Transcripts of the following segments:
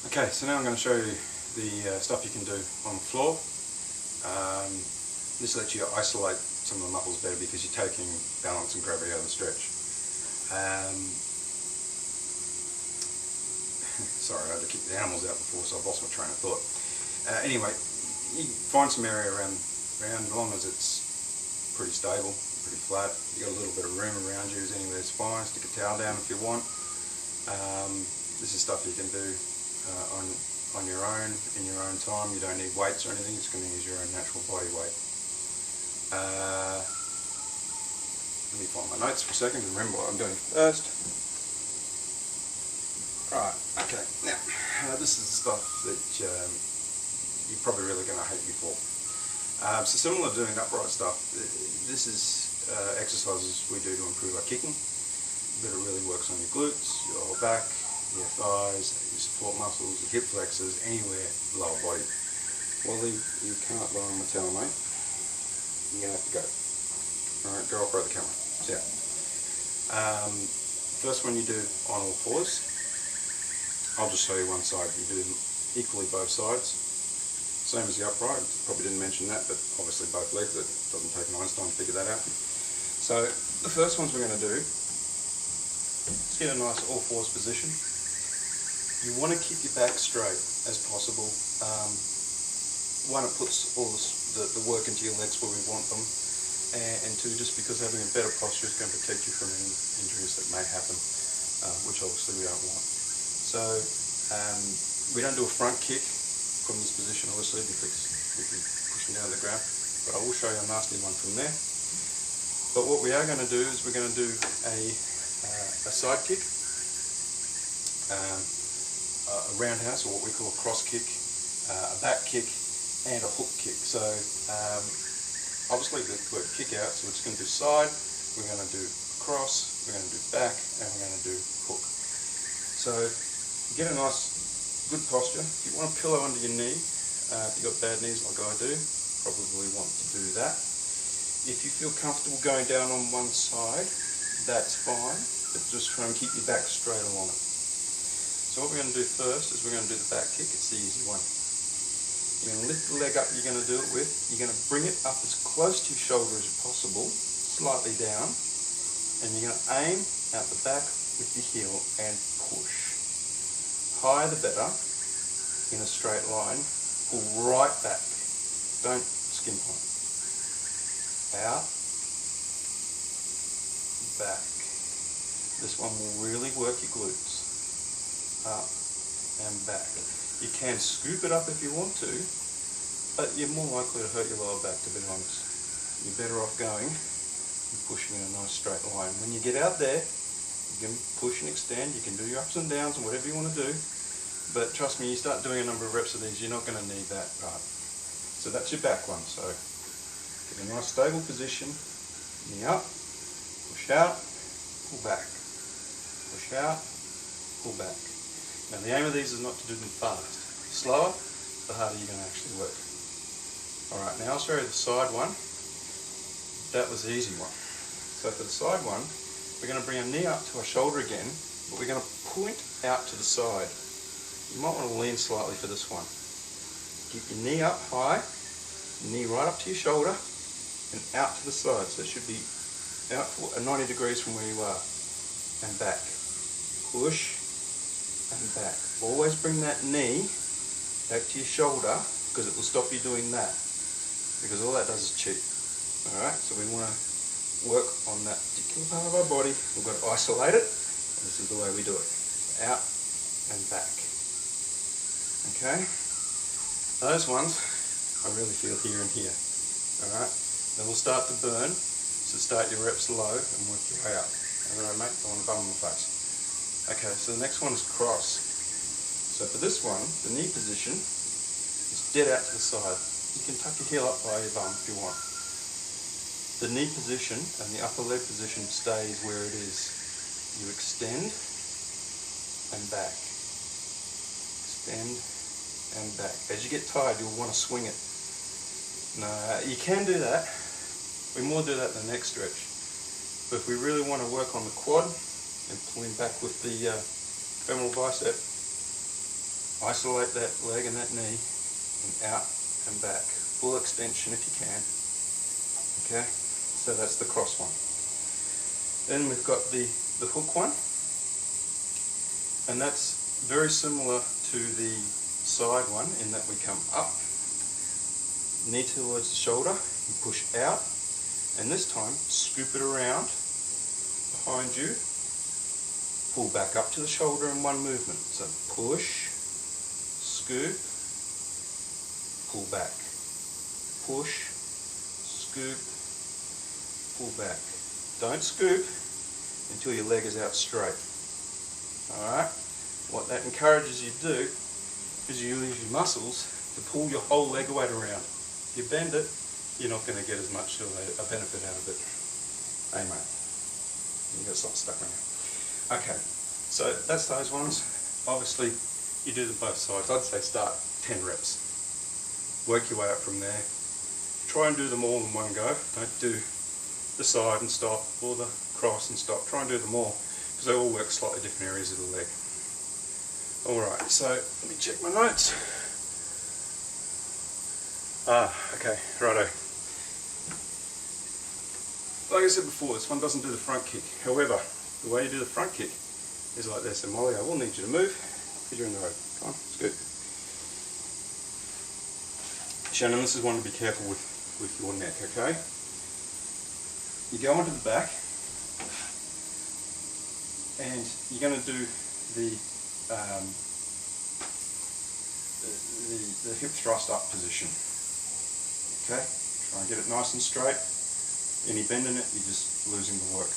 Okay, so now I'm going to show you the stuff you can do on the floor. This lets you isolate some of the muscles better because you're taking balance and gravity out of the stretch. Sorry, I had to kick the animals out before, so I've lost my train of thought. Anyway, you find some area around as long as it's pretty stable, pretty flat. You got a little bit of room around you, anywhere it's fine. Stick a towel down if you want. This is stuff you can do on your own, in your own time. You don't need weights or anything, you're just going to use your own natural body weight. Let me find my notes for a second and remember what I'm doing first. Right, okay, now this is the stuff that you're probably really going to hate me for. So similar to doing upright stuff, this is exercises we do to improve our kicking, but it really works on your glutes, your lower back, your thighs, your support muscles, your hip flexors, anywhere lower body. Wally, you can't lie on my tail, mate. You're going to have to go. Alright, go operate the camera. See ya. First one you do on all fours. I'll just show you one side. You do equally both sides. Same as the upright. Probably didn't mention that, but obviously both legs. It doesn't take an Einstein to figure that out. So the first ones we're going to do, let's get a nice all fours position. You want to keep your back straight as possible. One, it puts all the work into your legs where we want them, and two, just because having a better posture is going to protect you from any injuries that may happen, which obviously we don't want. So we don't do a front kick from this position, obviously, because we'd be pushing down the ground, but I will show you a nasty one from there. But what we are going to do is we're going to do a side kick, a roundhouse, or what we call a cross kick, a back kick, and a hook kick. So obviously the word kick out, so we're just going to do side, we're going to do cross, we're going to do back, and we're going to do hook. So get a nice good posture. If you want a pillow under your knee, if you've got bad knees like I do, probably want to do that. If you feel comfortable going down on one side, that's fine, but just try and keep your back straight along it. So what we're going to do first is we're going to do the back kick. It's the easy one. You're going to lift the leg up you're going to do it with. You're going to bring it up as close to your shoulder as possible, slightly down, and you're going to aim out the back with your heel and push. Higher the better, in a straight line, pull right back. Don't skimp on it. Out, back. This one will really work your glutes. Up and back. You can scoop it up if you want to, but you're more likely to hurt your lower back, to be honest. You're better off going and pushing in a nice straight line. When you get out there, you can push and extend, you can do your ups and downs and whatever you want to do, but trust me, you start doing a number of reps of these, you're not going to need that part. So that's your back one. So get a nice stable position, knee up, push out, pull back, push out, pull back. Now the aim of these is not to do them fast. The slower, the harder you're going to actually work. Alright, now I'll show you the side one. That was the easy one. So for the side one, we're going to bring our knee up to our shoulder again, but we're going to point out to the side. You might want to lean slightly for this one. Keep your knee up high, knee right up to your shoulder, and out to the side. So it should be out for 90 degrees from where you are, and back. Push, and back. Always bring that knee back to your shoulder, because it will stop you doing that, because all that does is cheat. Alright, so we want to work on that particular part of our body. We've got to isolate it, and this is the way we do it. Out and back. Okay, those ones I really feel here and here. Alright, then we'll start to burn, so start your reps low and work your way up. Alright mate, don't want to bum on my face. Okay, so the next one is cross. So for this one, the knee position is dead out to the side. You can tuck your heel up by your bum if you want. The knee position and the upper leg position stays where it is. You extend and back. Extend and back. As you get tired, you'll want to swing it. No, you can do that. We more do that in the next stretch. But if we really want to work on the quad and pulling back with the femoral bicep, Isolate that leg and that knee, and out and back. Full extension if you can. Okay, so that's the cross one. Then we've got the hook one, and that's very similar to the side one in that we come up, knee towards the shoulder, you push out, and this time scoop it around behind you, pull back up to the shoulder in one movement. So push, scoop, pull back, push, scoop, pull back. Don't scoop until your leg is out straight. Alright, what that encourages you to do is you use your muscles to pull your whole leg weight around. If you bend it, you're not going to get as much of a benefit out of it. Hey mate, you've got to stop stuck around. Okay, so that's those ones. Obviously, you do them both sides. I'd say start 10 reps. Work your way up from there. Try and do them all in one go. Don't do the side and stop, or the cross and stop. Try and do them all, because they all work slightly different areas of the leg. Alright, so let me check my notes. Okay, righto. Like I said before, this one doesn't do the front kick. However, the way you do the front kick is like this. And Molly, I will need you to move because you're in the road. Come on, it's good. Shannon, this is one to be careful with your neck, okay? You go onto the back and you're going to do the hip thrust up position. Okay? Try and get it nice and straight. Any bend in it, you're just losing the work.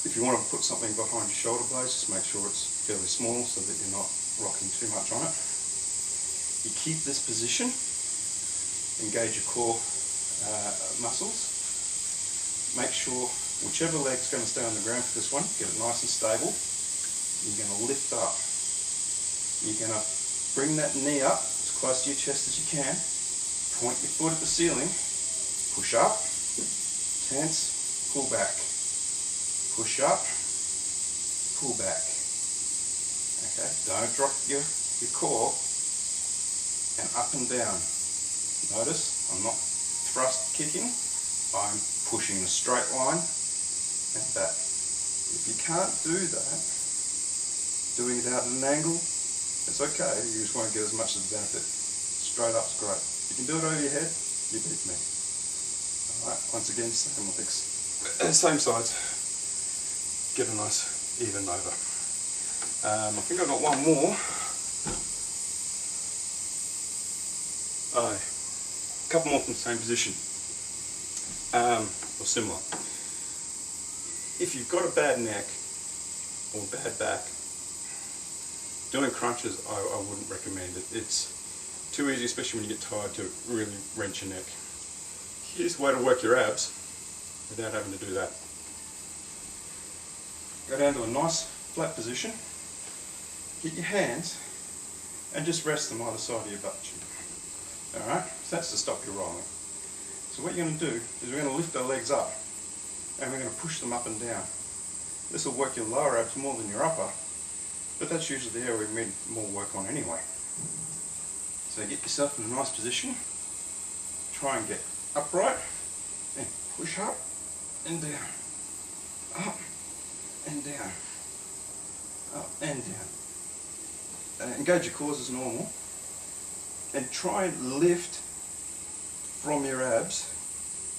If you want to put something behind your shoulder blades, just make sure it's fairly small so that you're not rocking too much on it. You keep this position, engage your core muscles. Make sure whichever leg's going to stay on the ground for this one, get it nice and stable. You're going to lift up. You're going to bring that knee up as close to your chest as you can. Point your foot at the ceiling. Push up, tense, pull back. Push up, pull back. Okay, don't drop your core, and up and down. Notice I'm not thrust kicking, I'm pushing a straight line and back. If you can't do that, doing it out at an angle, it's okay, you just won't get as much of the benefit. Straight up's great. If you can do it over your head, you beat me. Alright, once again, same legs, same sides. Get a nice even over. I think I've got one more. A couple more from the same position, or similar. If you've got a bad neck or bad back, doing crunches I wouldn't recommend it. It's too easy, especially when you get tired, to really wrench your neck. Here's a way to work your abs without having to do that. Go down to a nice flat position, get your hands and just rest them either side of your butt cheek. Alright, so that's to stop you rolling. So what you're going to do is we're going to lift our legs up and we're going to push them up and down. This will work your lower abs more than your upper, but that's usually the area we need more work on anyway. So get yourself in a nice position, try and get upright, and push up and down, up and down, up and down. Engage your cores as normal, and try and lift from your abs,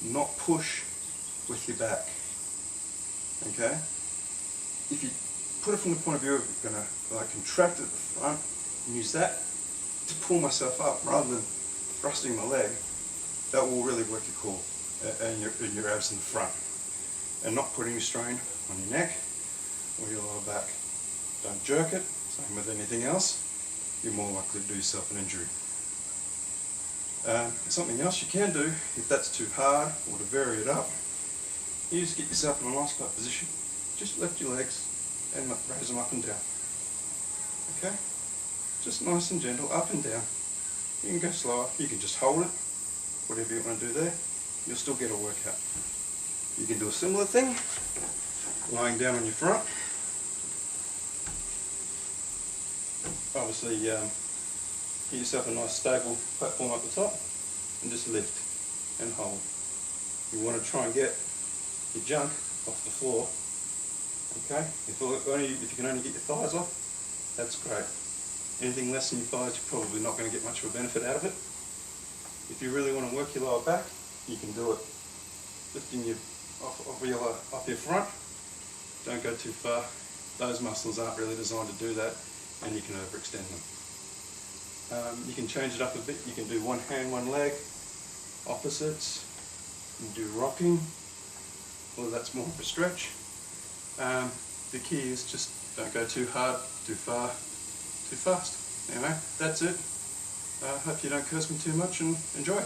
not push with your back. Okay? If you put it from the point of view of you're going to contract at the front and use that to pull myself up rather than thrusting my leg, that will really work your core and your abs in the front, and not putting a strain on your neck or your lower back. Don't jerk it, same with anything else, you're more likely to do yourself an injury. Something else you can do, if that's too hard, or to vary it up, you just get yourself in a nice flat position. Just lift your legs and raise them up and down. Okay? Just nice and gentle, up and down. You can go slower, you can just hold it, whatever you want to do there, you'll still get a workout. You can do a similar thing, lying down on your front. obviously get yourself a nice stable platform up the top and just lift and hold. You want to try and get your junk off the floor. Okay, if you can only get your thighs off, that's great. Anything less than your thighs, you're probably not going to get much of a benefit out of it. If you really want to work your lower back, you can do it lifting your off your front. Don't go too far. Those muscles aren't really designed to do that, and you can overextend them. You can change it up a bit. You can do one hand, one leg, opposites. You can do rocking, or that's more of a stretch. The key is just don't go too hard, too far, too fast. Anyway, that's it. Hope you don't curse me too much and enjoy.